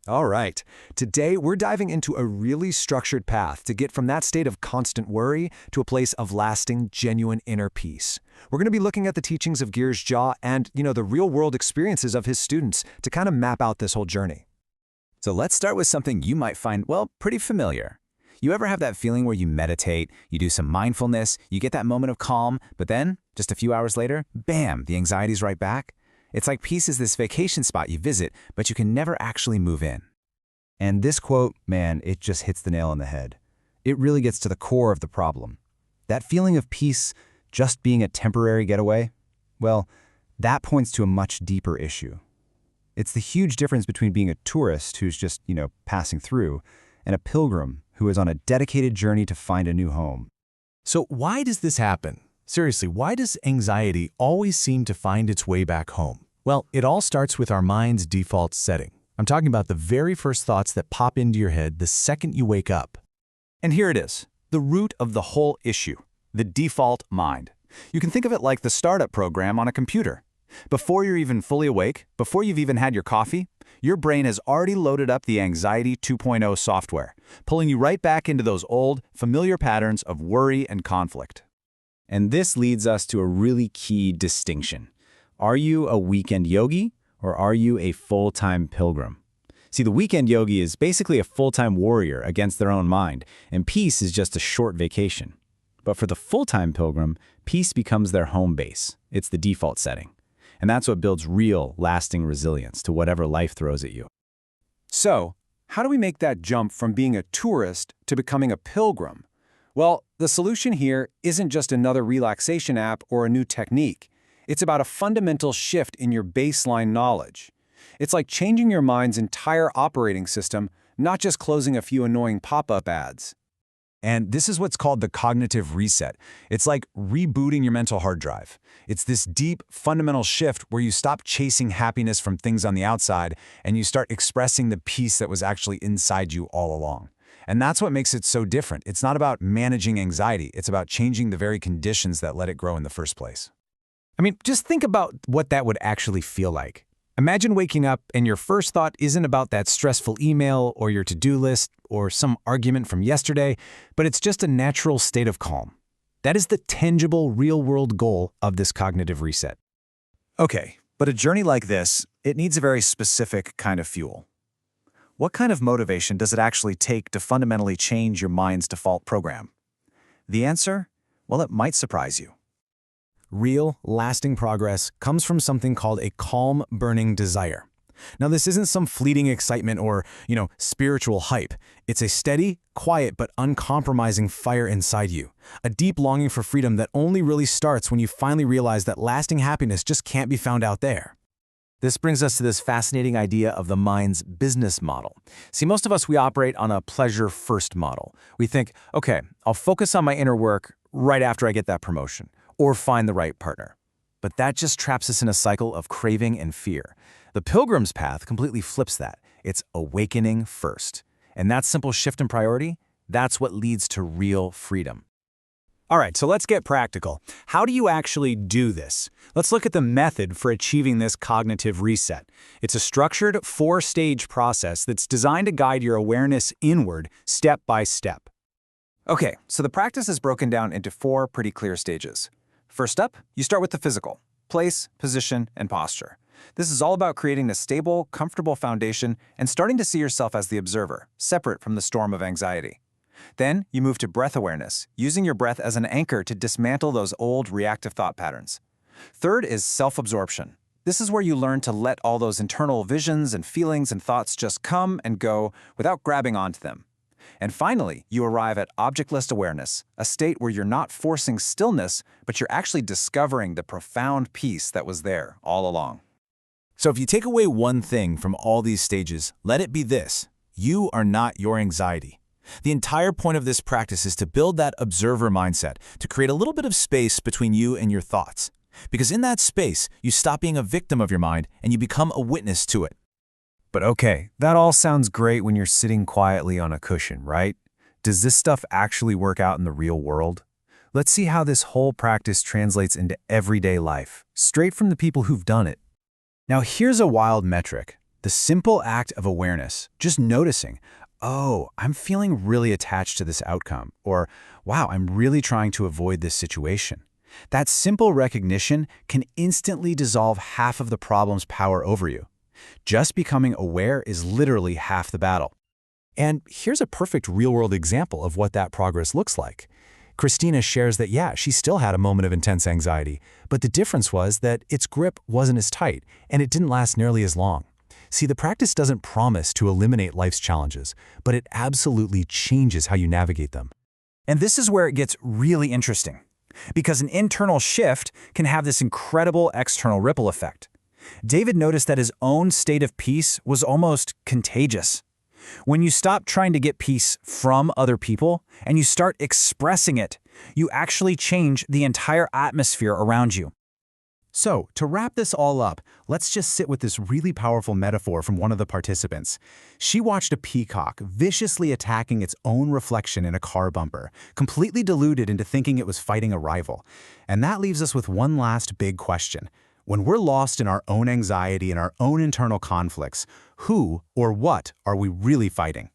All right. Today, we're diving into a really structured path to get from that state of constant worry to a place of lasting, genuine inner peace. We're going to be looking at the teachings of Girish Jha and, the real-world experiences of his students to kind of map out this whole journey. So let's start with something you might find, well, pretty familiar. You ever have that feeling where you meditate, you do some mindfulness, you get that moment of calm, but then, just a few hours later, bam, the anxiety's right back? It's like peace is this vacation spot you visit, but you can never actually move in. And this quote, man, it just hits the nail on the head. It really gets to the core of the problem. That feeling of peace just being a temporary getaway, well, that points to a much deeper issue. It's the huge difference between being a tourist who's just, passing through, and a pilgrim who is on a dedicated journey to find a new home. So why does this happen? Seriously, why does anxiety always seem to find its way back home? Well, it all starts with our mind's default setting. I'm talking about the very first thoughts that pop into your head the second you wake up. And here it is, the root of the whole issue, the default mind. You can think of it like the startup program on a computer. Before you're even fully awake, before you've even had your coffee, your brain has already loaded up the Anxiety 2.0 software, pulling you right back into those old, familiar patterns of worry and conflict. And this leads us to a really key distinction. Are you a weekend yogi or are you a full-time pilgrim? See, the weekend yogi is basically a full-time warrior against their own mind, and peace is just a short vacation. But for the full-time pilgrim, peace becomes their home base. It's the default setting. And that's what builds real, lasting resilience to whatever life throws at you. So, how do we make that jump from being a tourist to becoming a pilgrim? Well, the solution here isn't just another relaxation app or a new technique. It's about a fundamental shift in your baseline knowledge. It's like changing your mind's entire operating system, not just closing a few annoying pop-up ads. And this is what's called the cognitive reset. It's like rebooting your mental hard drive. It's this deep, fundamental shift where you stop chasing happiness from things on the outside and you start expressing the peace that was actually inside you all along. And that's what makes it so different. It's not about managing anxiety. It's about changing the very conditions that let it grow in the first place. I mean, just think about what that would actually feel like. Imagine waking up and your first thought isn't about that stressful email or your to-do list or some argument from yesterday, but it's just a natural state of calm. That is the tangible, real-world goal of this cognitive reset. Okay, but a journey like this, it needs a very specific kind of fuel. What kind of motivation does it actually take to fundamentally change your mind's default program? The answer? Well, it might surprise you. Real, lasting progress comes from something called a calm, burning desire. Now, this isn't some fleeting excitement or, spiritual hype. It's a steady, quiet, but uncompromising fire inside you. A deep longing for freedom that only really starts when you finally realize that lasting happiness just can't be found out there. This brings us to this fascinating idea of the mind's business model. See, most of us, we operate on a pleasure-first model. We think, okay, I'll focus on my inner work right after I get that promotion, or find the right partner. But that just traps us in a cycle of craving and fear. The pilgrim's path completely flips that. It's awakening first. And that simple shift in priority, that's what leads to real freedom. All right, so let's get practical. How do you actually do this? Let's look at the method for achieving this cognitive reset. It's a structured 4-stage process that's designed to guide your awareness inward step by step. Okay, so the practice is broken down into 4 pretty clear stages. First up, you start with the physical: place, position, and posture. This is all about creating a stable, comfortable foundation and starting to see yourself as the observer, separate from the storm of anxiety. Then, you move to breath awareness, using your breath as an anchor to dismantle those old reactive thought patterns. Third is self-absorption. This is where you learn to let all those internal visions and feelings and thoughts just come and go without grabbing onto them. And finally, you arrive at objectless awareness, a state where you're not forcing stillness, but you're actually discovering the profound peace that was there all along. So if you take away one thing from all these stages, let it be this: you are not your anxiety. The entire point of this practice is to build that observer mindset, to create a little bit of space between you and your thoughts. Because in that space, you stop being a victim of your mind and you become a witness to it. But okay, that all sounds great when you're sitting quietly on a cushion, right? Does this stuff actually work out in the real world? Let's see how this whole practice translates into everyday life, straight from the people who've done it. Now here's a wild metric. The simple act of awareness, just noticing, oh, I'm feeling really attached to this outcome, or wow, I'm really trying to avoid this situation. That simple recognition can instantly dissolve half of the problem's power over you. Just becoming aware is literally half the battle. And here's a perfect real-world example of what that progress looks like. Christina shares that, yeah, she still had a moment of intense anxiety, but the difference was that its grip wasn't as tight, and it didn't last nearly as long. See, the practice doesn't promise to eliminate life's challenges, but it absolutely changes how you navigate them. And this is where it gets really interesting, because an internal shift can have this incredible external ripple effect. David noticed that his own state of peace was almost contagious. When you stop trying to get peace from other people and you start expressing it, you actually change the entire atmosphere around you. So, to wrap this all up, let's just sit with this really powerful metaphor from one of the participants. She watched a peacock viciously attacking its own reflection in a car bumper, completely deluded into thinking it was fighting a rival. And that leaves us with one last big question. When we're lost in our own anxiety and our own internal conflicts, who or what are we really fighting?